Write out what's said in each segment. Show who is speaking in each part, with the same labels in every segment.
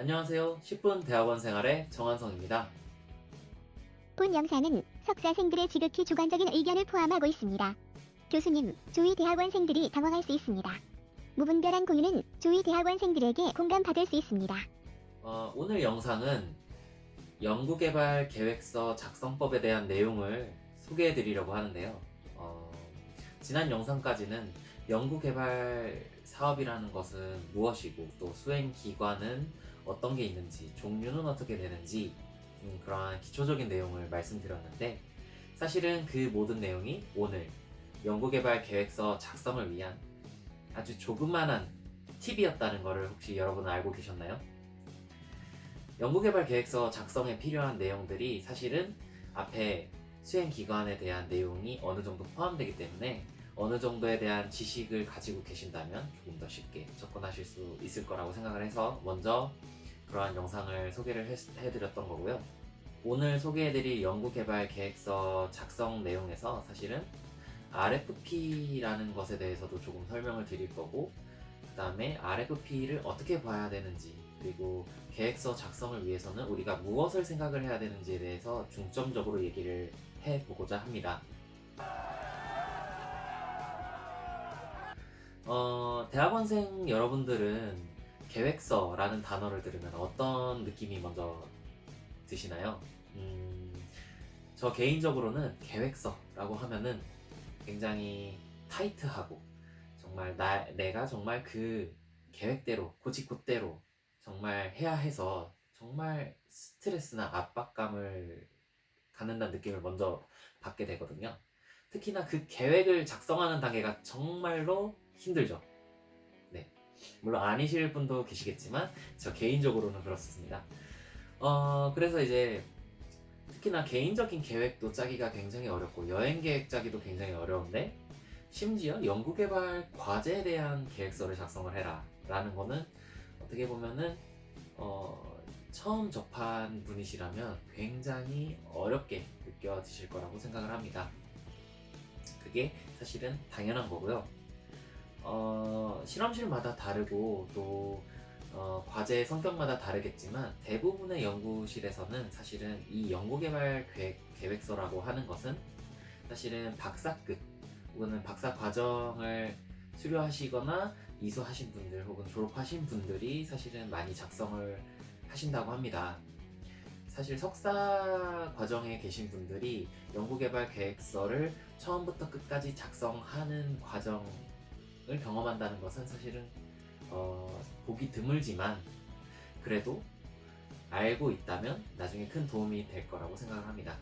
Speaker 1: 안녕하세요. 10분 대학원 생활의 정한성입니다.
Speaker 2: 본 영상은 석사생들의 지극히 주관적인 의견을 포함하고 있습니다. 교수님, 조이 대학원생들이 당황할 수 있습니다. 무분별한 공유는 조이 대학원생들에게 공감받을 수 있습니다.
Speaker 1: 오늘 영상은 연구개발 계획서 작성법에 대한 내용을 소개해 드리려고 하는데요. 지난 영상까지는 연구개발 사업이라는 것은 무엇이고 또 수행기관은 어떤 게 있는지 종류는 어떻게 되는지 그러한 기초적인 내용을 말씀드렸는데 사실은 그 모든 내용이 오늘 연구개발 계획서 작성을 위한 아주 조그만한 팁이었다는 것을 혹시 여러분은 알고 계셨나요? 연구개발 계획서 작성에 필요한 내용들이 사실은 앞에 수행기관에 대한 내용이 어느 정도 포함되기 때문에 어느 정도에 대한 지식을 가지고 계신다면 조금 더 쉽게 접근하실 수 있을 거라고 생각을 해서 먼저 그러한 영상을 소개를 해드렸던 거고요. 오늘 소개해드릴 연구개발 계획서 작성 내용에서 사실은 RFP라는 것에 대해서도 조금 설명을 드릴 거고, 그 다음에 RFP를 어떻게 봐야 되는지, 그리고 계획서 작성을 위해서는 우리가 무엇을 생각을 해야 되는지에 대해서 중점적으로 얘기를 해보고자 합니다. 대학원생 여러분들은 계획서라는 단어를 들으면 어떤 느낌이 먼저 드시나요? 저 개인적으로는 계획서라고 하면은 굉장히 타이트하고 정말 내가 정말 그 계획대로 곧이곧대로 정말 해야 해서 정말 스트레스나 압박감을 갖는다는 느낌을 먼저 받게 되거든요. 특히나 그 계획을 작성하는 단계가 정말로 힘들죠. 네. 물론 아니실 분도 계시겠지만 저 개인적으로는 그렇습니다. 그래서 이제 특히나 개인적인 계획도 짜기가 굉장히 어렵고 여행 계획 짜기도 굉장히 어려운데 심지어 연구개발 과제에 대한 계획서를 작성을 해라 라는 거는 어떻게 보면은 처음 접한 분이시라면 굉장히 어렵게 느껴지실 거라고 생각을 합니다. 그게 사실은 당연한 거고요. 실험실마다 다르고 또 과제의 성격마다 다르겠지만 대부분의 연구실에서는 사실은 이 연구개발 계획서라고 하는 것은 사실은 박사급 혹은 박사 과정을 수료하시거나 이수하신 분들 혹은 졸업하신 분들이 사실은 많이 작성을 하신다고 합니다. 사실 석사 과정에 계신 분들이 연구개발 계획서를 처음부터 끝까지 작성하는 과정을 경험한다는 것은 사실은 보기 드물지만 그래도 알고 있다면 나중에 큰 도움이 될 거라고 생각을 합니다.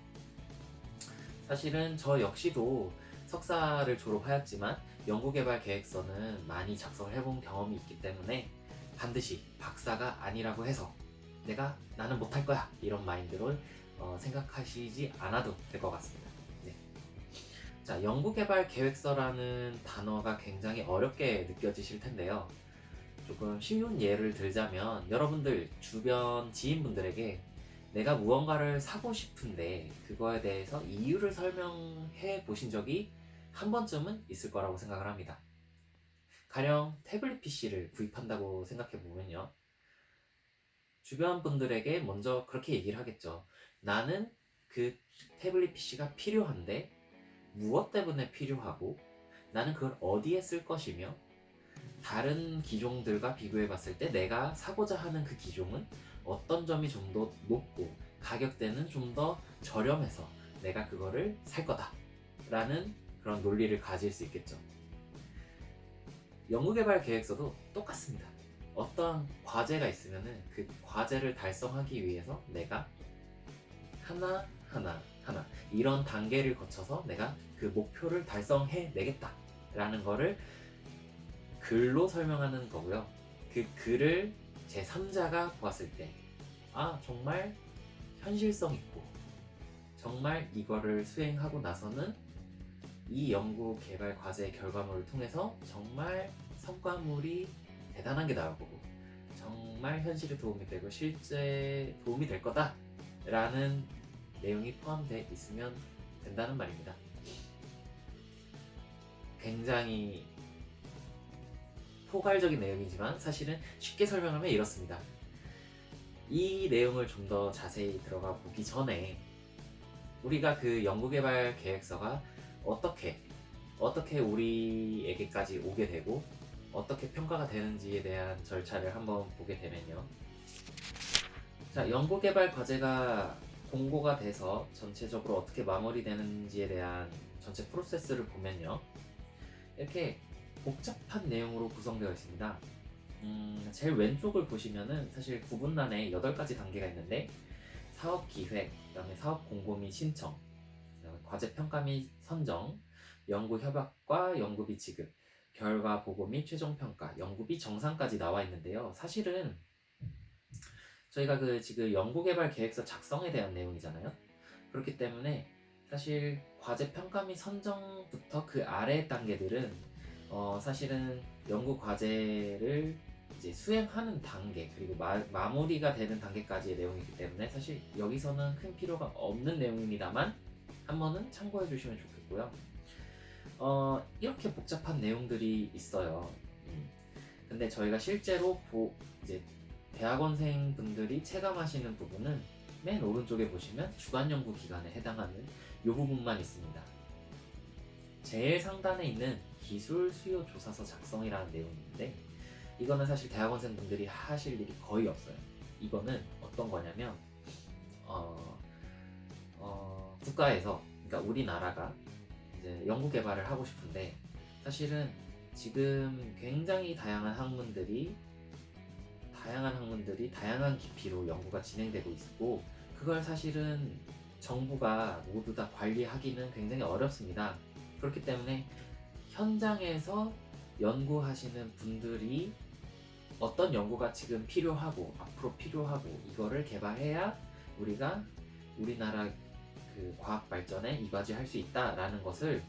Speaker 1: 사실은 저 역시도 석사를 졸업하였지만 연구개발 계획서는 많이 작성을 해본 경험이 있기 때문에 반드시 박사가 아니라고 해서 나는 못할 거야 이런 마인드로 생각하시지 않아도 될 것 같습니다. 네. 자, 연구개발 계획서라는 단어가 굉장히 어렵게 느껴지실 텐데요. 조금 쉬운 예를 들자면 여러분들 주변 지인분들에게 내가 무언가를 사고 싶은데 그거에 대해서 이유를 설명해 보신 적이 한 번쯤은 있을 거라고 생각을 합니다. 가령 태블릿 PC를 구입한다고 생각해 보면요. 주변 분들에게 먼저 그렇게 얘기를 하겠죠. 나는 그 태블릿 PC가 필요한데 무엇 때문에 필요하고 나는 그걸 어디에 쓸 것이며 다른 기종들과 비교해 봤을 때 내가 사고자 하는 그 기종은 어떤 점이 좀 더 높고 가격대는 좀 더 저렴해서 내가 그거를 살 거다 라는 그런 논리를 가질 수 있겠죠. 연구개발 계획서도 똑같습니다. 어떠한 과제가 있으면은 그 과제를 달성하기 위해서 내가 하나 이런 단계를 거쳐서 내가 그 목표를 달성해 내겠다 라는 거를 글로 설명하는 거고요. 그 글을 제3자가 보았을 때 정말 현실성 있고 정말 이거를 수행하고 나서는 이 연구 개발 과제의 결과물을 통해서 정말 성과물이 대단한 게 나올 거고 정말 현실에 도움이 되고 실제 도움이 될 거다 라는 내용이 포함되어 있으면 된다는 말입니다. 굉장히 포괄적인 내용이지만 사실은 쉽게 설명하면 이렇습니다. 이 내용을 좀 더 자세히 들어가 보기 전에 우리가 그 연구개발 계획서가 어떻게 우리에게까지 오게 되고 어떻게 평가가 되는지에 대한 절차를 한번 보게 되면요. 자, 연구개발 과제가 공고가 돼서 전체적으로 어떻게 마무리되는지에 대한 전체 프로세스를 보면요. 이렇게 복잡한 내용으로 구성되어 있습니다. 제일 왼쪽을 보시면은 사실 구분란에 8가지 단계가 있는데 사업 기획, 그다음에 사업 공고 및 신청, 그다음에 과제 평가 및 선정, 연구 협약과 연구비 지급, 결과 보고 및 최종 평가, 연구비 정산까지 나와 있는데요. 사실은 저희가 그 지금 연구개발 계획서 작성에 대한 내용이잖아요. 그렇기 때문에 사실 과제 평가 및 선정부터 그 아래 단계들은 사실은 연구 과제를 이제 수행하는 단계 그리고 마무리가 되는 단계까지의 내용이기 때문에 사실 여기서는 큰 필요가 없는 내용입니다만 한 번은 참고해 주시면 좋겠고요. 이렇게 복잡한 내용들이 있어요. 근데 저희가 실제로 이제 대학원생 분들이 체감하시는 부분은 맨 오른쪽에 보시면 주간 연구 기간에 해당하는 이 부분만 있습니다. 제일 상단에 있는 기술 수요 조사서 작성이라는 내용인데 이거는 사실 대학원생 분들이 하실 일이 거의 없어요. 이거는 어떤 거냐면 국가에서, 그러니까 우리나라가 이제 연구 개발을 하고 싶은데 사실은 지금 굉장히 다양한 학문들이 다양한 깊이로 연구가 진행되고 있고 그걸 사실은 정부가 모두 다 관리하기는 굉장히 어렵습니다. 그렇기 때문에 현장에서 연구하시는 분들이 어떤 연구가 지금 필요하고 앞으로 필요하고 이거를 개발해야 우리나라 그 과학 발전에 이바지할 수 있다라는 것을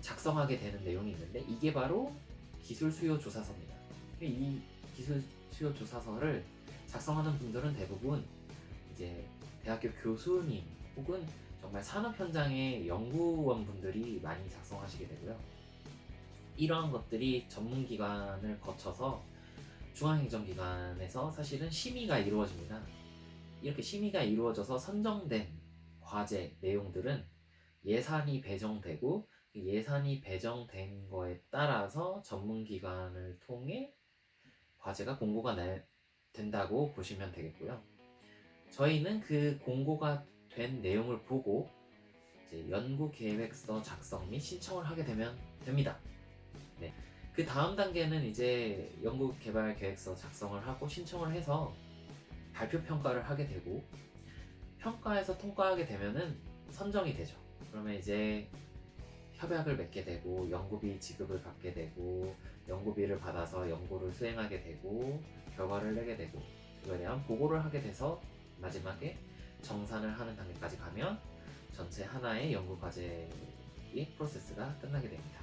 Speaker 1: 작성하게 되는 내용이 있는데 이게 바로 기술 수요 조사서입니다. 이 기술 수요 조사서를 작성하는 분들은 대부분 이제 대학교 교수님 혹은 정말 산업 현장의 연구원 분들이 많이 작성하시게 되고요. 이러한 것들이 전문기관을 거쳐서 중앙행정기관에서 사실은 심의가 이루어집니다. 이렇게 심의가 이루어져서 선정된 과제 내용들은 예산이 배정되고 그 예산이 배정된 거에 따라서 전문기관을 통해 과제가 공고가 된다고 보시면 되겠고요. 저희는 그 공고가 된 내용을 보고 이제 연구계획서 작성 및 신청을 하게 되면 됩니다. 네. 그 다음 단계는 이제 연구개발계획서 작성을 하고 신청을 해서 발표 평가를 하게 되고 평가에서 통과하게 되면은 선정이 되죠. 그러면 이제 협약을 맺게 되고 연구비 지급을 받게 되고 연구비를 받아서 연구를 수행하게 되고 결과를 내게 되고 그거에 대한 보고를 하게 돼서 마지막에 정산을 하는 단계까지 가면 전체 하나의 연구과제의 프로세스가 끝나게 됩니다.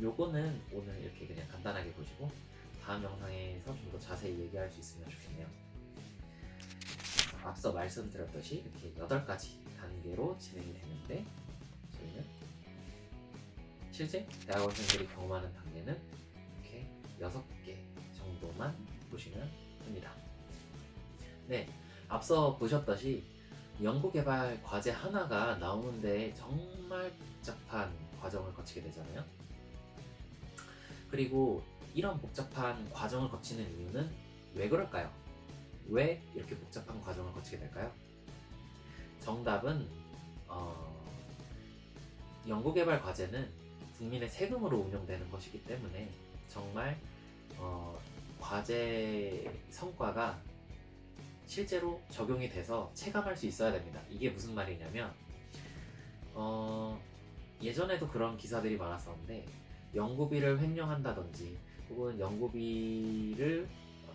Speaker 1: 요거는 오늘 이렇게 그냥 간단하게 보시고 다음 영상에서 좀 더 자세히 얘기할 수 있으면 좋겠네요. 앞서 말씀드렸듯이 이렇게 8가지 단계로 진행이 되는데 저희는 실제 대학원생들이 경험하는 단계는 이렇게 6개 정도만 보시면 됩니다. 네, 앞서 보셨듯이 연구개발 과제 하나가 나오는데 정말 복잡한 과정을 거치게 되잖아요. 그리고 이런 복잡한 과정을 거치는 이유는 왜 그럴까요? 왜 이렇게 복잡한 과정을 거치게 될까요? 정답은 연구개발 과제는 국민의 세금으로 운영되는 것이기 때문에 정말 과제 성과가 실제로 적용이 돼서 체감할 수 있어야 됩니다. 이게 무슨 말이냐면 예전에도 그런 기사들이 많았었는데 연구비를 횡령한다든지 혹은 연구비를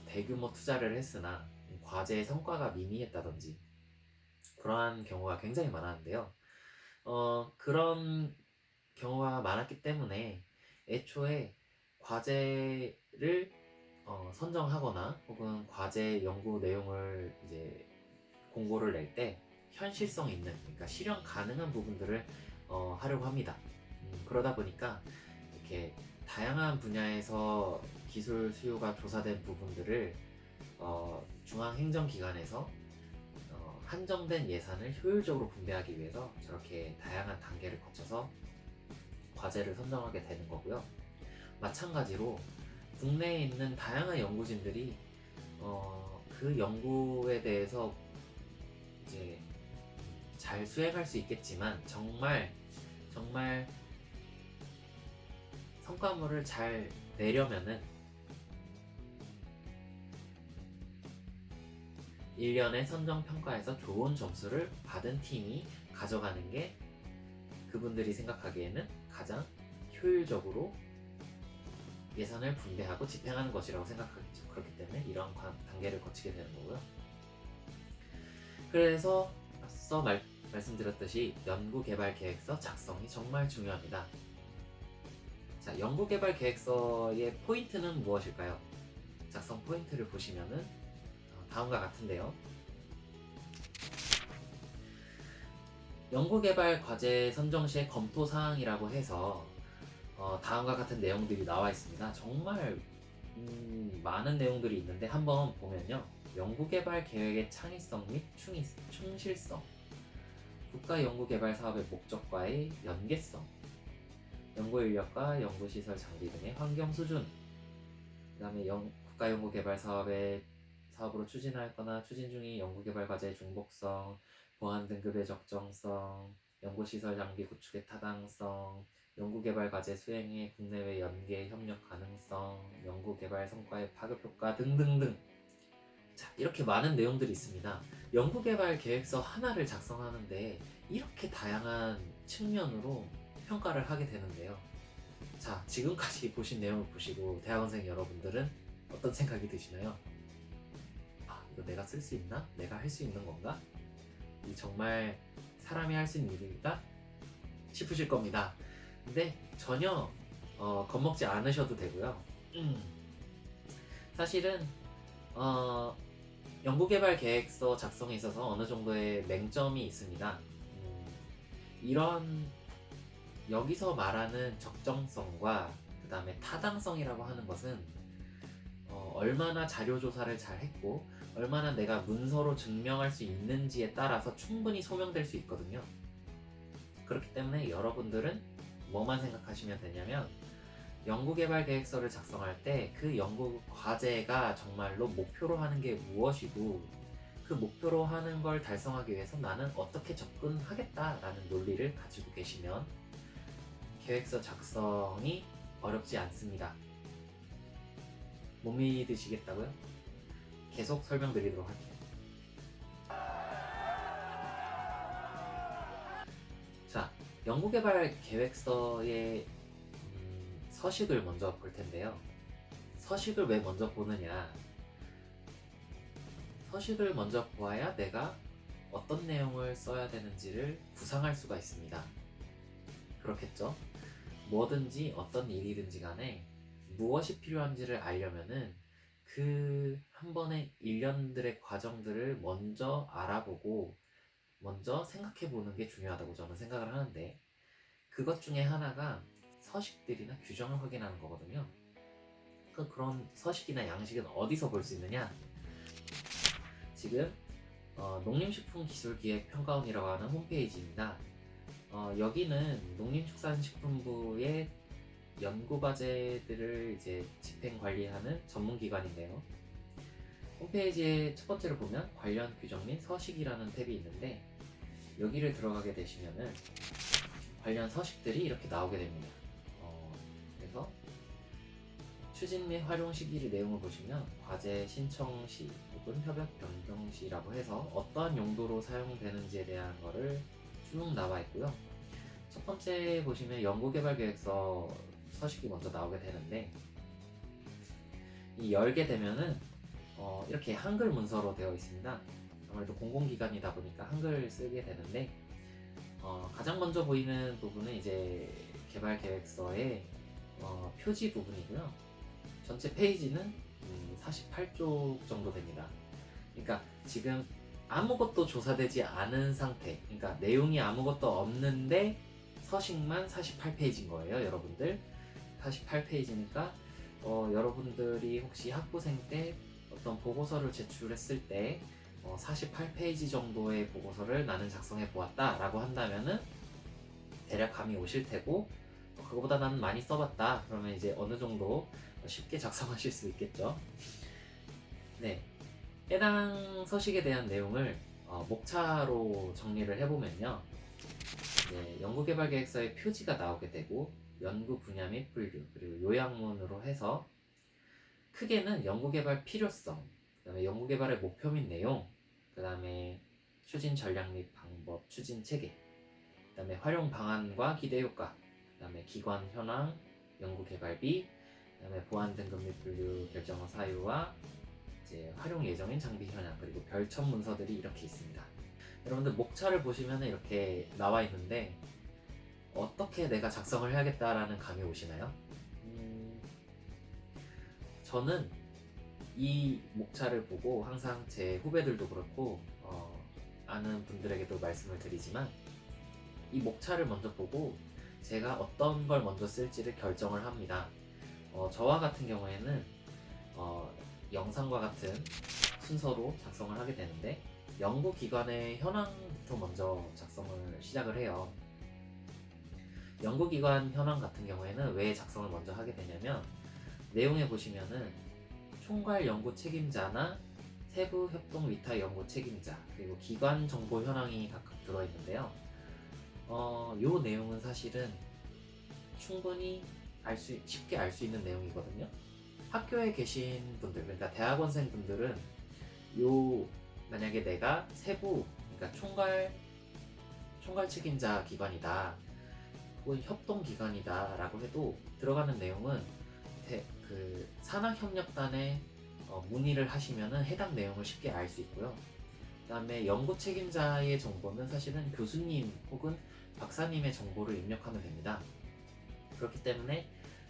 Speaker 1: 대규모 투자를 했으나 과제의 성과가 미미했다든지 그러한 경우가 굉장히 많았는데요. 그런 경우가 많았기 때문에 애초에 과제를 선정하거나 혹은 과제 연구 내용을 이제 공고를 낼 때 현실성 있는, 그러니까 실현 가능한 부분들을 하려고 합니다. 그러다 보니까 이렇게 다양한 분야에서 기술 수요가 조사된 부분들을 중앙행정기관에서 한정된 예산을 효율적으로 분배하기 위해서 저렇게 다양한 단계를 거쳐서 과제를 선정하게 되는 거고요. 마찬가지로 국내에 있는 다양한 연구진들이 그 연구에 대해서 이제 잘 수행할 수 있겠지만 정말 성과물을 잘 내려면은 1년의 선정평가에서 좋은 점수를 받은 팀이 가져가는 게 그분들이 생각하기에는 가장 효율적으로 예산을 분배하고 집행하는 것이라고 생각하겠죠. 그렇기 때문에 이러한 단계를 거치게 되는 거고요. 그래서 앞서 말씀드렸듯이 연구개발계획서 작성이 정말 중요합니다. 자, 연구개발계획서의 포인트는 무엇일까요? 작성 포인트를 보시면은 다음과 같은데요. 연구개발 과제 선정 시의 검토 사항이라고 해서 다음과 같은 내용들이 나와 있습니다. 정말 많은 내용들이 있는데 한번 보면요. 연구개발 계획의 창의성 및 충실성, 국가 연구개발 사업의 목적과의 연계성, 연구인력과 연구시설 장비 등의 환경 수준, 그 다음에 국가 연구개발 사업으로 추진하거나 추진 중인 연구개발 과제의 중복성, 보안 등급의 적정성, 연구시설 장비 구축의 타당성, 연구개발 과제 수행의 국내외 연계 협력 가능성, 연구개발 성과의 파급 효과 등등등. 자, 이렇게 많은 내용들이 있습니다. 연구개발 계획서 하나를 작성하는데 이렇게 다양한 측면으로 평가를 하게 되는데요. 자, 지금까지 보신 내용을 보시고 대학원생 여러분들은 어떤 생각이 드시나요? 아, 이거 내가 쓸 수 있나? 내가 할 수 있는 건가? 이 정말 사람이 할 수 있는 일인가? 싶으실 겁니다. 근데 전혀 겁먹지 않으셔도 되고요. 사실은 연구개발 계획서 작성에 있어서 어느 정도의 맹점이 있습니다. 이런 여기서 말하는 적정성과 그 다음에 타당성이라고 하는 것은 얼마나 자료조사를 잘 했고 얼마나 내가 문서로 증명할 수 있는지에 따라서 충분히 소명될 수 있거든요. 그렇기 때문에 여러분들은 뭐만 생각하시면 되냐면 연구개발 계획서를 작성할 때 그 연구 과제가 정말로 목표로 하는 게 무엇이고 그 목표로 하는 걸 달성하기 위해서 나는 어떻게 접근하겠다라는 논리를 가지고 계시면 계획서 작성이 어렵지 않습니다. 못 믿으시겠다고요? 계속 설명드리도록 할게요. 자, 연구개발 계획서의 서식을 먼저 볼 텐데요. 서식을 왜 먼저 보느냐? 서식을 먼저 보아야 내가 어떤 내용을 써야 되는지를 구상할 수가 있습니다. 그렇겠죠? 뭐든지 어떤 일이든지 간에 무엇이 필요한지를 알려면은 그 한 번의 일련들의 과정들을 먼저 알아보고 먼저 생각해 보는 게 중요하다고 저는 생각을 하는데 그것 중에 하나가 서식들이나 규정을 확인하는 거거든요. 그런 서식이나 양식은 어디서 볼 수 있느냐? 지금 농림식품기술기획평가원이라고 하는 홈페이지입니다. 여기는 농림축산식품부의 연구과제들을 이제 집행관리하는 전문기관인데요. 홈페이지의 첫 번째로 보면 관련 규정 및 서식이라는 탭이 있는데 여기를 들어가게 되시면은 관련 서식들이 이렇게 나오게 됩니다. 그래서 추진 및 활용 시기를 내용을 보시면 과제 신청 시 혹은 협약 변경 시라고 해서 어떠한 용도로 사용되는지에 대한 거를 쭉 나와 있고요. 첫 번째 보시면 연구개발 계획서 서식이 먼저 나오게 되는데 이 열게 되면은 이렇게 한글 문서로 되어 있습니다. 아무래도 공공기관이다 보니까 한글 쓰게 되는데 가장 먼저 보이는 부분은 이제 개발 계획서의 표지 부분이고요. 전체 페이지는 48쪽 정도 됩니다. 그러니까 지금 아무것도 조사되지 않은 상태, 그러니까 내용이 아무것도 없는데 서식만 48페이지인 거예요, 여러분들. 48페이지니까 여러분들이 혹시 학부생 때 어떤 보고서를 제출했을 때 48페이지 정도의 보고서를 나는 작성해 보았다 라고 한다면은 대략 감이 오실 테고, 그거보다 나는 많이 써봤다 그러면 이제 어느 정도 쉽게 작성하실 수 있겠죠. 네, 해당 서식에 대한 내용을 목차로 정리를 해보면요, 네, 연구개발계획서의 표지가 나오게 되고 연구 분야 및 분류, 그리고 요약문으로 해서 크게는 연구개발 필요성, 그 다음에 연구개발의 목표 및 내용, 그 다음에 추진 전략 및 방법, 추진 체계, 그 다음에 활용 방안과 기대 효과, 그 다음에 기관 현황, 연구개발비, 그 다음에 보안 등급 및 분류 결정 사유와 이제 활용 예정인 장비 현황, 그리고 별첨 문서들이 이렇게 있습니다. 여러분들 목차를 보시면 이렇게 나와 있는데 어떻게 내가 작성을 해야겠다라는 감이 오시나요? 저는 이 목차를 보고 항상 제 후배들도 그렇고 아는 분들에게도 말씀을 드리지만, 이 목차를 먼저 보고 제가 어떤 걸 먼저 쓸지를 결정을 합니다. 저와 같은 경우에는 영상과 같은 순서로 작성을 하게 되는데, 연구기관의 현황부터 먼저 작성을 시작을 해요. 연구기관 현황 같은 경우에는 왜 작성을 먼저 하게 되냐면, 내용에 보시면은 총괄 연구 책임자나 세부 협동 위탁 연구 책임자, 그리고 기관 정보 현황이 각각 들어있는데요. 요 내용은 사실은 충분히 쉽게 알 수 있는 내용이거든요. 학교에 계신 분들, 그러니까 대학원생 분들은 만약에 내가 세부, 그러니까 총괄 책임자 기관이다, 혹은 협동 기관이다 라고 해도 들어가는 내용은 그 산학협력단에 문의를 하시면은 해당 내용을 쉽게 알 수 있고요. 그 다음에 연구 책임자의 정보는 사실은 교수님 혹은 박사님의 정보를 입력하면 됩니다. 그렇기 때문에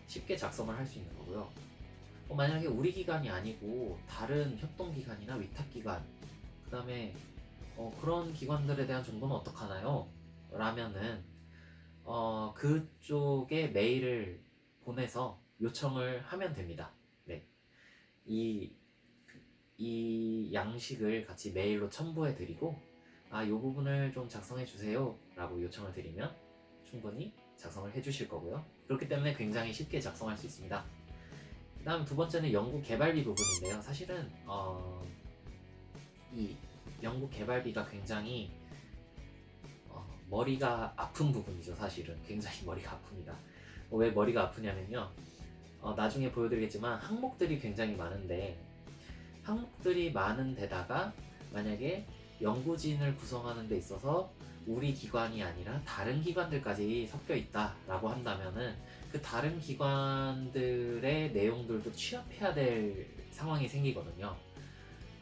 Speaker 1: 쉽게 작성을 할 수 있는 거고요. 만약에 우리 기관이 아니고 다른 협동기관이나 위탁기관, 그 다음에 그런 기관들에 대한 정보는 어떡하나요? 라면은 그쪽에 메일을 보내서 요청을 하면 됩니다. 네, 이 양식을 같이 메일로 첨부해 드리고, 이 부분을 좀 작성해 주세요 라고 요청을 드리면 충분히 작성을 해 주실 거고요. 그렇기 때문에 굉장히 쉽게 작성할 수 있습니다. 그 다음 두 번째는 연구 개발비 부분인데요. 사실은 이 연구 개발비가 굉장히 머리가 아픈 부분이죠. 사실은 굉장히 머리가 아픕니다. 왜 머리가 아프냐면요, 나중에 보여드리겠지만 항목들이 굉장히 많은데, 항목들이 많은 데다가 만약에 연구진을 구성하는 데 있어서 우리 기관이 아니라 다른 기관들까지 섞여 있다 라고 한다면은 그 다른 기관들의 내용들도 취합해야 될 상황이 생기거든요.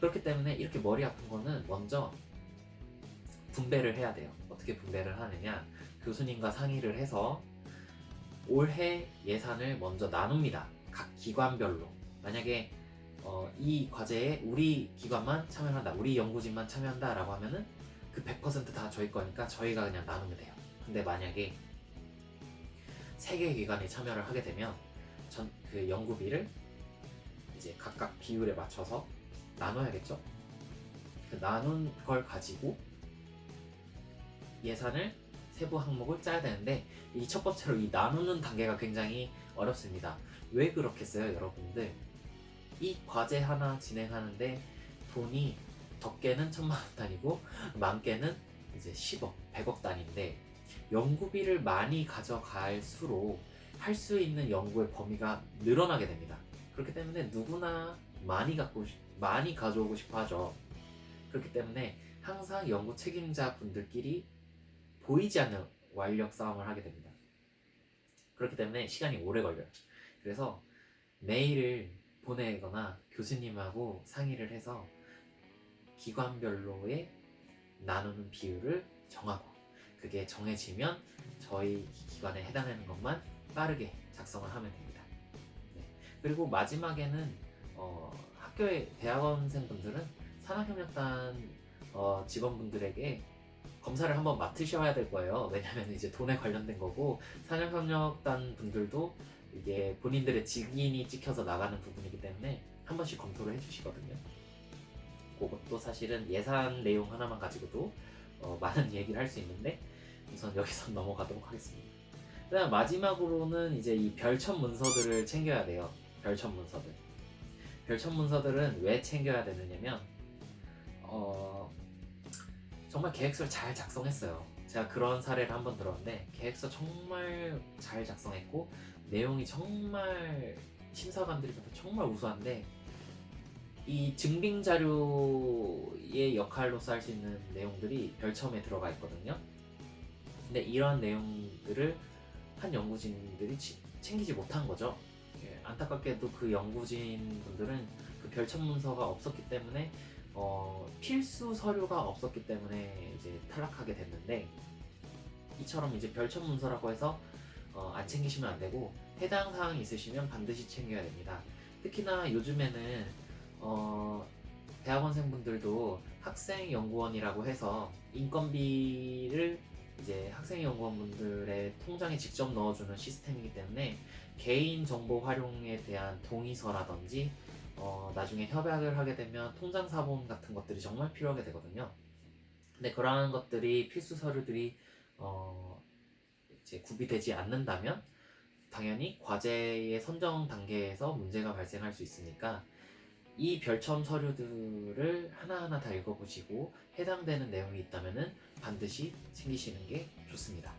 Speaker 1: 그렇기 때문에 이렇게 머리 아픈 거는 먼저 분배를 해야 돼요. 어떻게 분배를 하느냐, 교수님과 상의를 해서 올해 예산을 먼저 나눕니다. 각 기관별로. 만약에 이 과제에 우리 기관만 참여한다, 우리 연구진만 참여한다 라고 하면은 그 100% 다 저희 거니까 저희가 그냥 나누면 돼요. 근데 만약에 3개 기관이 참여를 하게 되면 그 연구비를 이제 각각 비율에 맞춰서 나눠야겠죠. 그 나눈 걸 가지고 예산을 세부 항목을 짜야 되는데, 이 첫 번째로 이 나누는 단계가 굉장히 어렵습니다. 왜 그렇겠어요, 여러분들? 이 과제 하나 진행하는데 돈이 적게는 1000만 원 단위고 많게는 이제 10억, 100억 단위인데, 연구비를 많이 가져갈수록 할 수 있는 연구의 범위가 늘어나게 됩니다. 그렇기 때문에 누구나 많이 가져오고 싶어 하죠. 그렇기 때문에 항상 연구 책임자 분들끼리 보이지 않는 완력 싸움을 하게 됩니다. 그렇기 때문에 시간이 오래 걸려요. 그래서 메일을 보내거나 교수님하고 상의를 해서 기관별로의 나누는 비율을 정하고, 그게 정해지면 저희 기관에 해당하는 것만 빠르게 작성을 하면 됩니다. 네. 그리고 마지막에는 학교의 대학원생분들은 산학협력단 직원분들에게 검사를 한번 맡으셔야 될 거예요. 왜냐면 이제 돈에 관련된 거고, 산학협력단 분들도 이게 본인들의 직인이 찍혀서 나가는 부분이기 때문에 한 번씩 검토를 해주시거든요. 그것도 사실은 예산 내용 하나만 가지고도 많은 얘기를 할 수 있는데 우선 여기서 넘어가도록 하겠습니다. 그다음 마지막으로는 이제 이 별첨 문서들을 챙겨야 돼요. 별첨 문서들. 별첨 문서들은 왜 챙겨야 되느냐면 정말 계획서를 잘 작성했어요. 제가 그런 사례를 한번 들었는데 계획서 정말 잘 작성했고 내용이 정말 심사관들이 봐도 정말 우수한데 이 증빙 자료의 역할로서 할 수 있는 내용들이 별첨에 들어가 있거든요. 근데 이런 내용들을 한 연구진들이 챙기지 못한 거죠. 예, 안타깝게도 그 연구진 분들은 그 별첨 문서가 없었기 때문에 필수 서류가 없었기 때문에 이제 탈락하게 됐는데 이처럼 이제 별첨 문서라고 해서 안 챙기시면 안 되고 해당 사항이 있으시면 반드시 챙겨야 됩니다. 특히나 요즘에는 대학원생분들도 학생연구원이라고 해서 인건비를 이제 학생연구원분들의 통장에 직접 넣어주는 시스템이기 때문에 개인정보 활용에 대한 동의서라든지 나중에 협약을 하게 되면 통장 사본 같은 것들이 정말 필요하게 되거든요. 근데 그러한 것들이 필수 서류들이 이제 구비되지 않는다면 당연히 과제의 선정 단계에서 문제가 발생할 수 있으니까 이 별첨 서류들을 하나하나 다 읽어보시고 해당되는 내용이 있다면 반드시 챙기시는 게 좋습니다.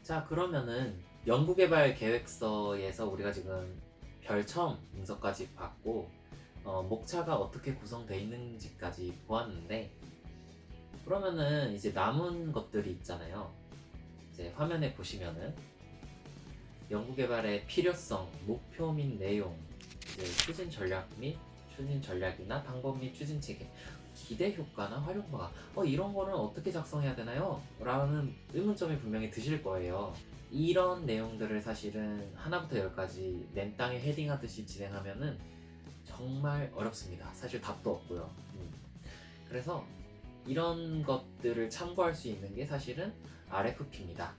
Speaker 1: 자, 그러면은 연구개발 계획서에서 우리가 지금 별첨 문서까지 봤고 목차가 어떻게 구성되어 있는지까지 보았는데 그러면은 이제 남은 것들이 있잖아요. 이제 화면에 보시면은 연구개발의 필요성, 목표 및 내용, 이제 추진 전략 및 추진 전략이나 방법 및 추진 체계, 기대 효과나 활용도가 이런 거는 어떻게 작성해야 되나요? 라는 의문점이 분명히 드실 거예요. 이런 내용들을 사실은 하나부터 열까지 맨땅에 헤딩하듯이 진행하면은 정말 어렵습니다. 사실 답도 없고요. 그래서 이런 것들을 참고할 수 있는 게 사실은 RFP입니다.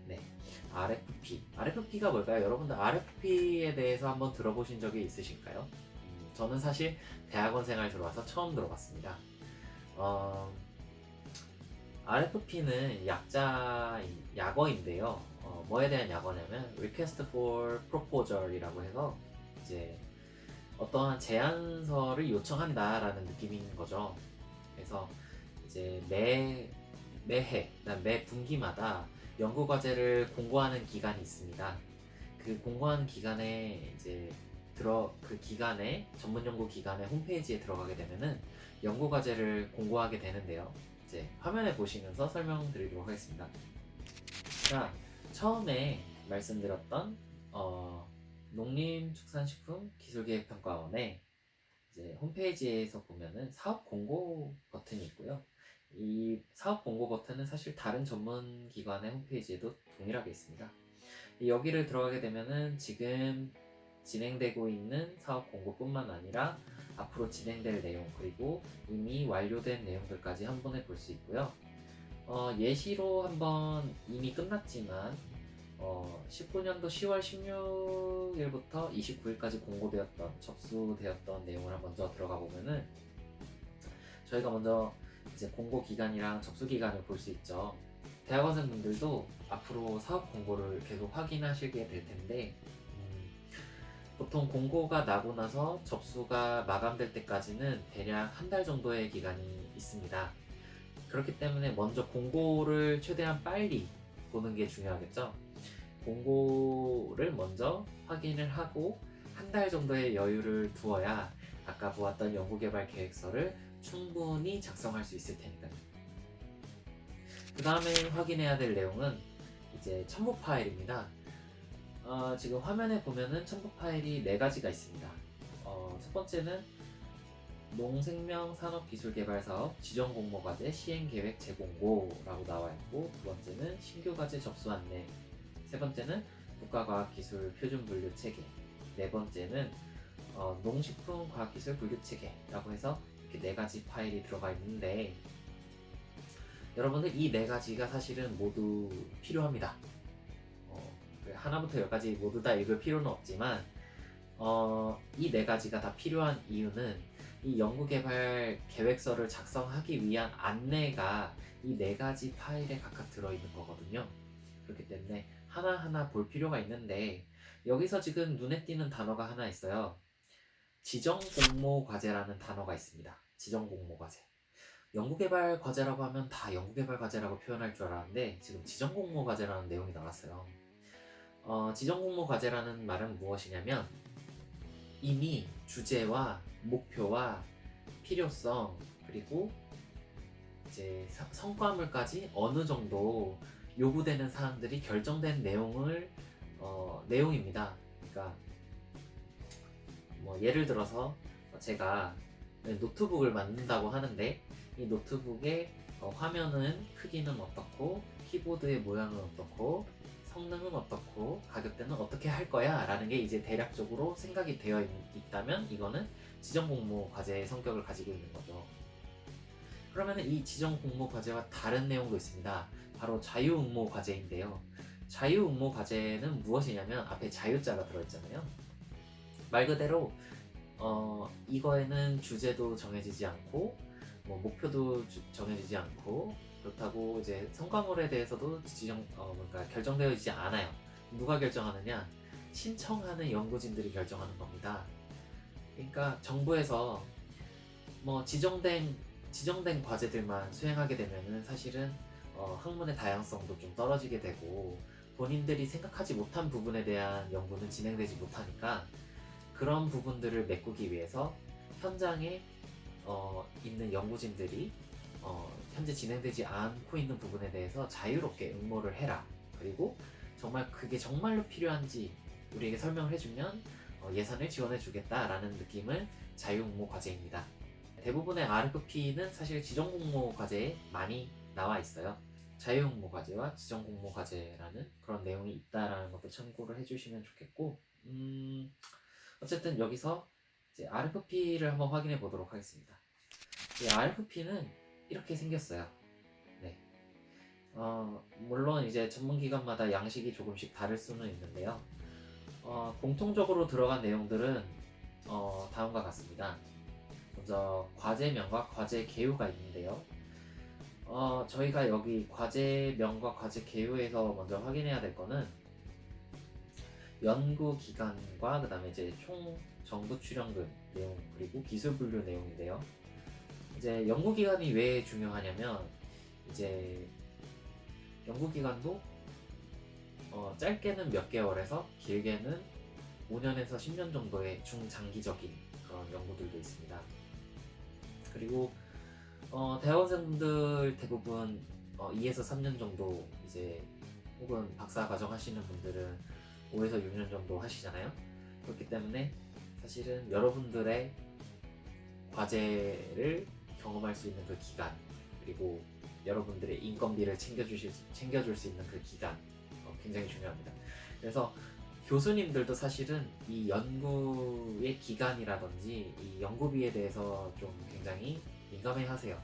Speaker 1: 네, RFP. RFP가 뭘까요? 여러분들 RFP에 대해서 한번 들어보신 적이 있으실까요? 저는 사실 대학원 생활 들어와서 처음 들어봤습니다. RFP는 약어인데요. 뭐에 대한 약어냐면 Request for Proposal이라고 해서 이제 어떠한 제안서를 요청한다라는 느낌인 거죠. 그래서 이제 매해, 매 분기마다 연구 과제를 공고하는 기간이 있습니다. 그 공고하는 기간에 이제 그 기간에 전문 연구 기관의 홈페이지에 들어가게 되면은 연구 과제를 공고하게 되는데요. 이제 화면에 보시면서 설명드리도록 하겠습니다. 자, 처음에 말씀드렸던 농림축산식품기술기획평가원의 이제 홈페이지에서 보면은 사업 공고 버튼이 있고요. 이 사업 공고 버튼은 사실 다른 전문 기관의 홈페이지에도 동일하게 있습니다. 여기를 들어가게 되면은 지금 진행되고 있는 사업 공고뿐만 아니라 앞으로 진행될 내용 그리고 이미 완료된 내용들까지 한 번에 볼 수 있고요. 예시로 한번 이미 끝났지만 19년도 10월 16일부터 29일까지 공고되었던 접수되었던 내용을 한번 먼저 들어가 보면은 저희가 먼저 이제 공고 기간이랑 접수 기간을 볼 수 있죠. 대학원생분들도 앞으로 사업 공고를 계속 확인하시게 될 텐데 보통 공고가 나고 나서 접수가 마감될 때까지는 대략 한 달 정도의 기간이 있습니다. 그렇기 때문에 먼저 공고를 최대한 빨리 보는 게 중요하겠죠. 공고를 먼저 확인을 하고 한 달 정도의 여유를 두어야 아까 보았던 연구개발 계획서를 충분히 작성할 수 있을 테니까요. 그 다음에 확인해야 될 내용은 이제 첨부 파일입니다. 지금 화면에 보면은 첨부 파일이 4가지가 있습니다. 첫 번째는 농생명산업기술개발사업 지정공모과제 시행계획 재공고라고 나와있고, 두 번째는 신규과제 접수 안내, 세 번째는 국가과학기술표준분류체계, 네 번째는 농식품과학기술분류체계라고 해서 이렇게 4가지 파일이 들어가 있는데 여러분들 이 네 가지가 사실은 모두 필요합니다. 하나부터 열까지 모두 다 읽을 필요는 없지만 이 네 가지가 다 필요한 이유는 이 연구개발 계획서를 작성하기 위한 안내가 이 네 가지 파일에 각각 들어있는 거거든요. 그렇기 때문에 하나하나 볼 필요가 있는데 여기서 지금 눈에 띄는 단어가 하나 있어요. 지정공모과제라는 단어가 있습니다. 지정공모과제. 연구개발 과제라고 하면 다 연구개발 과제라고 표현할 줄 알았는데 지금 지정공모과제라는 내용이 나왔어요. 지정공모과제라는 말은 무엇이냐면 이미 주제와 목표와 필요성 그리고 이제 성과물까지 어느 정도 요구되는 사항들이 결정된 내용입니다. 그러니까 뭐 예를 들어서 제가 노트북을 만든다고 하는데 이 노트북의 화면은 크기는 어떻고 키보드의 모양은 어떻고 성능은 어떻고 가격대는 어떻게 할 거야 라는 게 이제 대략적으로 생각이 되어 있다면 이거는 지정공모 과제의 성격을 가지고 있는 거죠. 그러면 이 지정공모 과제와 다른 내용도 있습니다. 바로 자유응모 과제인데요. 자유응모 과제는 무엇이냐면 앞에 자유자가 들어있잖아요. 말 그대로 이거에는 주제도 정해지지 않고 뭐 목표도 정해지지 않고 그렇다고 이제 성과물에 대해서도 그러니까 결정되어 있지 않아요. 누가 결정하느냐? 신청하는 연구진들이 결정하는 겁니다. 그러니까 정부에서 뭐 지정된 과제들만 수행하게 되면은 사실은 학문의 다양성도 좀 떨어지게 되고 본인들이 생각하지 못한 부분에 대한 연구는 진행되지 못하니까 그런 부분들을 메꾸기 위해서 현장에 있는 연구진들이 현재 진행되지 않고 있는 부분에 대해서 자유롭게 응모를 해라. 그리고 정말 그게 정말로 필요한지 우리에게 설명을 해주면 예산을 지원해 주겠다라는 느낌을 자유응모 과제입니다. 대부분의 RFP는 사실 지정공모 과제에 많이 나와 있어요. 자유응모 과제와 지정공모 과제라는 그런 내용이 있다라는 것도 참고를 해주시면 좋겠고 어쨌든 여기서 이제 RFP를 한번 확인해 보도록 하겠습니다. 이 RFP는 이렇게 생겼어요. 네. 물론 이제 전문기관마다 양식이 조금씩 다를 수는 있는데요. 공통적으로 들어간 내용들은 다음과 같습니다. 먼저 과제명과 과제 개요가 있는데요. 저희가 여기 과제명과 과제 개요에서 먼저 확인해야 될 거는 연구기관과 그 다음에 이제 총 정부 출연금 내용 그리고 기술 분류 내용인데요. 이제 연구기관이 왜 중요하냐면 이제 연구기관도 짧게는 몇 개월에서 길게는 5년에서 10년 정도의 중장기적인 그런 연구들도 있습니다. 그리고 대학원생분들 대부분 2에서 3년 정도 이제 혹은 박사 과정 하시는 분들은 5에서 6년 정도 하시잖아요. 그렇기 때문에 사실은 여러분들의 과제를 경험할 수 있는 그 기간 그리고 여러분들의 인건비를 챙겨줄 수 있는 그 기간 굉장히 중요합니다. 그래서 교수님들도 사실은 이 연구의 기간이라든지 이 연구비에 대해서 좀 굉장히 민감해 하세요.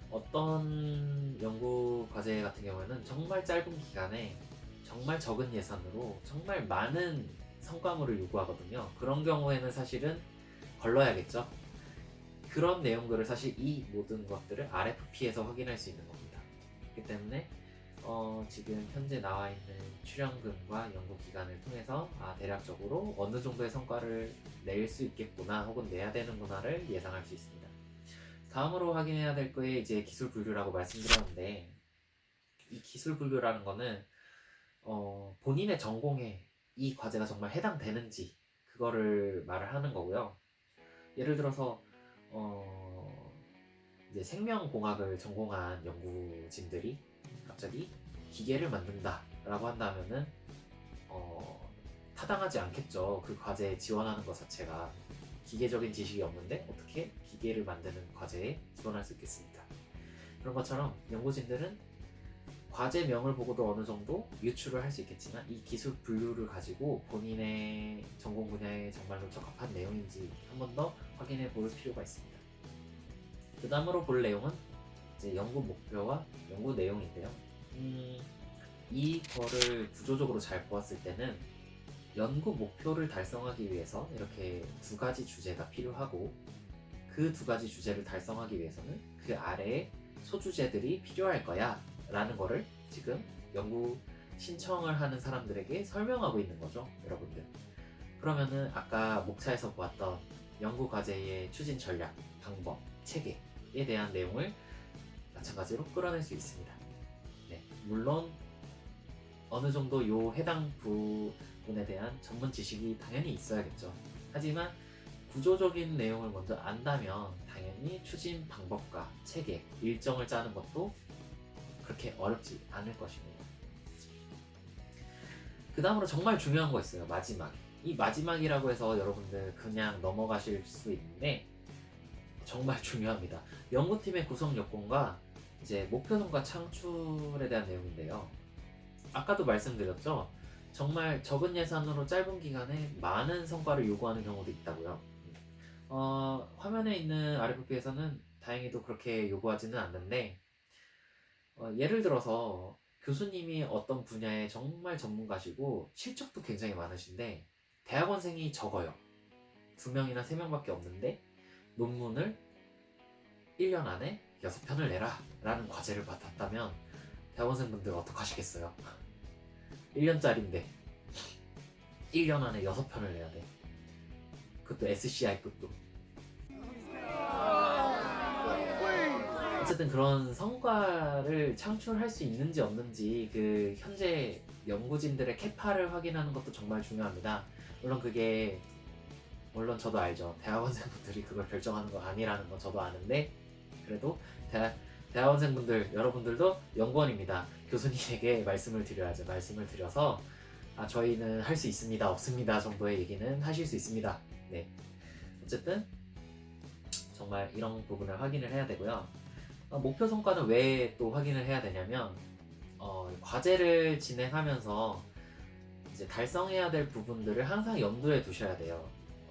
Speaker 1: 어떤 연구 과제 같은 경우에는 정말 짧은 기간에 정말 적은 예산으로 정말 많은 성과물을 요구하거든요. 그런 경우에는 사실은 걸러야겠죠. 그런 내용들을 사실 이 모든 것들을 RFP에서 확인할 수 있는 겁니다. 그렇기 때문에 지금 현재 나와 있는 출연금과 연구 기간을 통해서 대략적으로 어느 정도의 성과를 낼 수 있겠구나 혹은 내야 되는구나를 예상할 수 있습니다. 다음으로 확인해야 될 거에 이제 기술 분류라고 말씀드렸는데 이 기술 분류라는 거는 본인의 전공에 이 과제가 정말 해당되는지 그거를 말을 하는 거고요. 예를 들어서 이제 생명공학을 전공한 연구진들이 갑자기 기계를 만든다 라고 한다면은 타당하지 않겠죠. 그 과제에 지원하는 것 자체가 기계적인 지식이 없는데 어떻게 기계를 만드는 과제에 지원할 수 있겠습니까? 그런 것처럼 연구진들은 과제명을 보고도 어느 정도 유추를 할 수 있겠지만 이 기술 분류를 가지고 본인의 전공 분야에 정말로 적합한 내용인지 한 번 더 확인해 볼 필요가 있습니다. 그 다음으로 볼 내용은 이제 연구 목표와 연구 내용인데요. 이거를 구조적으로 잘 보았을 때는 연구 목표를 달성하기 위해서 이렇게 두 가지 주제가 필요하고, 그 두 가지 주제를 달성하기 위해서는 그 아래에 소주제들이 필요할 거야 라는 거를 지금 연구 신청을 하는 사람들에게 설명하고 있는 거죠, 여러분들. 그러면은 아까 목차에서 보았던 연구 과제의 추진 전략, 방법, 체계에 대한 내용을 마찬가지로 끌어낼 수 있습니다. 네, 물론 어느 정도 요 해당 부분에 대한 전문 지식이 당연히 있어야겠죠. 하지만 구조적인 내용을 먼저 안다면 당연히 추진 방법과 체계, 일정을 짜는 것도 그렇게 어렵지 않을 것입니다. 그 다음으로 정말 중요한 거 있어요. 마지막. 이 마지막이라고 해서 여러분들 그냥 넘어가실 수 있는데 정말 중요합니다. 연구팀의 구성 요건과 이제 목표성과 창출에 대한 내용인데요. 아까도 말씀드렸죠. 정말 적은 예산으로 짧은 기간에 많은 성과를 요구하는 경우도 있다고요. 화면에 있는 RFP에서는 다행히도 그렇게 요구하지는 않는데, 예를 들어서 교수님이 어떤 분야에 정말 전문가시고 실적도 굉장히 많으신데 대학원생이 적어요. 2명이나 3명밖에 없는데 논문을 1년 안에 6편을 내라 라는 과제를 맡았다면 대학원생분들 어떡하시겠어요? 1년짜리인데 1년 안에 6편을 내야 돼. 그것도 SCI급도. 어쨌든 그런 성과를 창출할 수 있는지 없는지 그 현재 연구진들의 캐파를 확인하는 것도 정말 중요합니다. 물론 저도 알죠. 대학원생분들이 그걸 결정하는 거 아니라는 건 저도 아는데, 그래도 대학원생분들 여러분들도 연구원입니다. 교수님에게 말씀을 드려야죠. 말씀을 드려서 저희는 할 수 있습니다, 없습니다 정도의 얘기는 하실 수 있습니다. 네, 어쨌든 정말 이런 부분을 확인을 해야 되고요. 목표 성과는 왜 또 확인을 해야 되냐면 과제를 진행하면서 이제 달성해야 될 부분들을 항상 염두에 두셔야 돼요.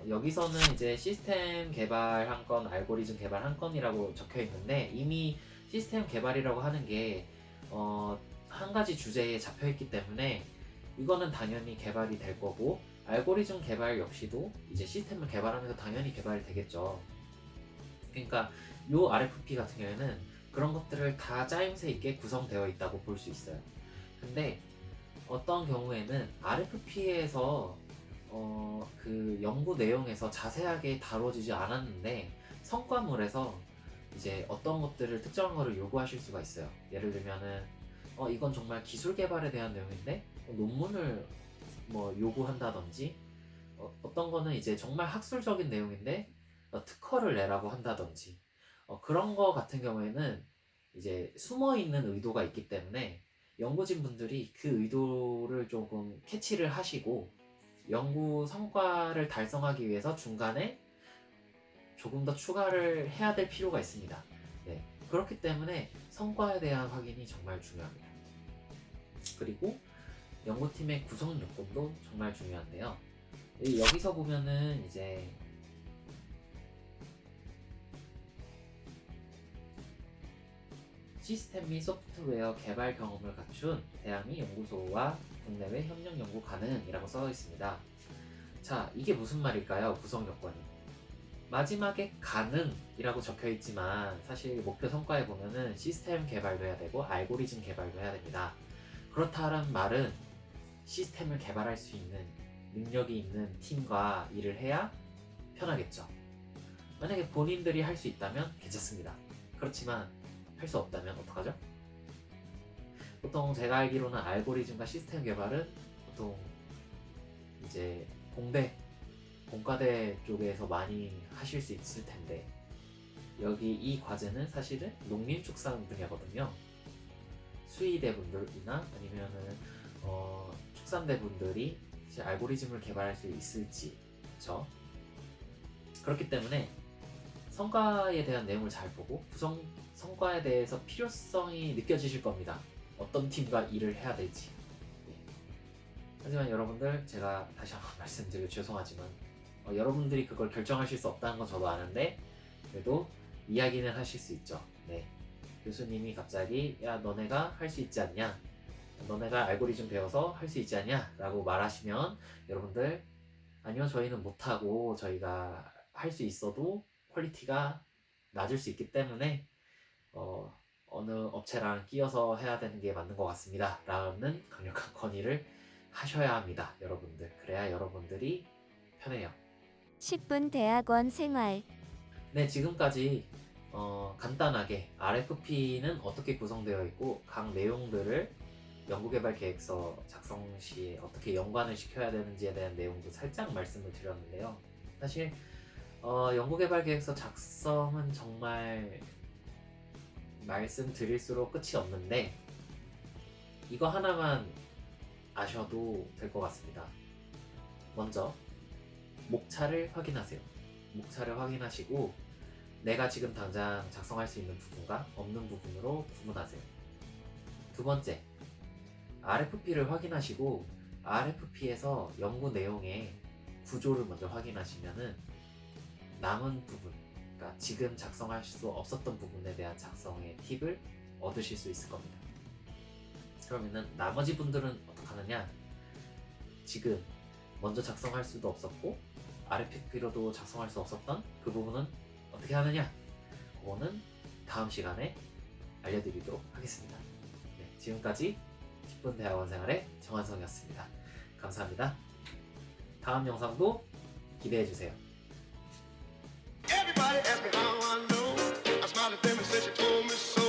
Speaker 1: 여기서는 이제 시스템 개발 한 건, 알고리즘 개발 한 건이라고 적혀 있는데 이미 시스템 개발이라고 하는 게 한 가지 주제에 잡혀 있기 때문에 이거는 당연히 개발이 될 거고, 알고리즘 개발 역시도 이제 시스템을 개발하면서 당연히 개발이 되겠죠. 그러니까 요 RFP 같은 경우에는 그런 것들을 다 짜임새 있게 구성되어 있다고 볼 수 있어요. 근데 어떤 경우에는 RFP에서 그 연구 내용에서 자세하게 다뤄지지 않았는데 성과물에서 이제 어떤 것들을 특정한 거를 요구하실 수가 있어요. 예를 들면은 이건 정말 기술 개발에 대한 내용인데 논문을 뭐 요구한다든지, 어떤 거는 이제 정말 학술적인 내용인데 특허를 내라고 한다든지, 그런 거 같은 경우에는 이제 숨어 있는 의도가 있기 때문에 연구진 분들이 그 의도를 조금 캐치를 하시고 연구 성과를 달성하기 위해서 중간에 조금 더 추가를 해야 될 필요가 있습니다. 네, 그렇기 때문에 성과에 대한 확인이 정말 중요합니다. 그리고 연구팀의 구성 요건도 정말 중요한데요. 여기서 보면은 이제 시스템 및 소프트웨어 개발 경험을 갖춘 대학미 연구소와 국내외 협력 연구 가능이라고 써 있습니다. 자, 이게 무슨 말일까요? 구성 요건이. 마지막에 가능이라고 적혀 있지만 사실 목표 성과에 보면은 시스템 개발도 해야 되고 알고리즘 개발도 해야 됩니다. 그렇다는 말은 시스템을 개발할 수 있는 능력이 있는 팀과 일을 해야 편하겠죠. 만약에 본인들이 할 수 있다면 괜찮습니다. 그렇지만 할 수 없다면 어떡하죠? 보통 제가 알기로는 알고리즘과 시스템 개발은 보통 이제 공과대 쪽에서 많이 하실 수 있을 텐데, 여기 이 과제는 사실은 농림축산 분야거든요. 수의대 분들이나 아니면은 축산대 분들이 알고리즘을 개발할 수 있을지, 그렇죠? 그렇기 때문에 성과에 대한 내용을 잘 보고 성과에 대해서 필요성이 느껴지실 겁니다. 어떤 팀과 일을 해야 될지. 예. 하지만 여러분들, 제가 다시 한번 말씀드리고 죄송하지만 여러분들이 그걸 결정하실 수 없다는 건 저도 아는데 그래도 이야기는 하실 수 있죠. 네. 교수님이 갑자기 야 너네가 할 수 있지 않냐, 너네가 알고리즘 배워서 할 수 있지 않냐 라고 말하시면 여러분들 아니요 저희는 못하고 저희가 할 수 있어도 퀄리티가 낮을 수 있기 때문에 어느 업체랑 끼어서 해야 되는 게 맞는 것 같습니다 라는 강력한 건의를 하셔야 합니다 여러분들. 그래야 여러분들이 편해요.
Speaker 3: 10분 대학원 생활.
Speaker 1: 네, 지금까지 간단하게 RFP는 어떻게 구성되어 있고 각 내용들을 연구개발 계획서 작성 시에 어떻게 연관을 시켜야 되는지에 대한 내용도 살짝 말씀을 드렸는데요. 사실 연구개발 계획서 작성은 정말 말씀드릴수록 끝이 없는데 이거 하나만 아셔도 될 것 같습니다. 먼저 목차를 확인하세요. 목차를 확인하시고 내가 지금 당장 작성할 수 있는 부분과 없는 부분으로 구분하세요. 두 번째, RFP를 확인하시고 RFP에서 연구 내용의 구조를 먼저 확인하시면은 남은 부분, 그러니까 지금 작성할 수 없었던 부분에 대한 작성의 팁을 얻으실 수 있을 겁니다. 그러면은 나머지 분들은 어떻게 하느냐? 지금 먼저 작성할 수도 없었고 RFP로도 작성할 수 없었던 그 부분은 어떻게 하느냐? 그거는 다음 시간에 알려드리도록 하겠습니다. 네, 지금까지 10분 대학원 생활의 정한성이었습니다. 감사합니다. 다음 영상도 기대해주세요.
Speaker 4: Everybody ask me how I know. I smiled at them and said she told me so.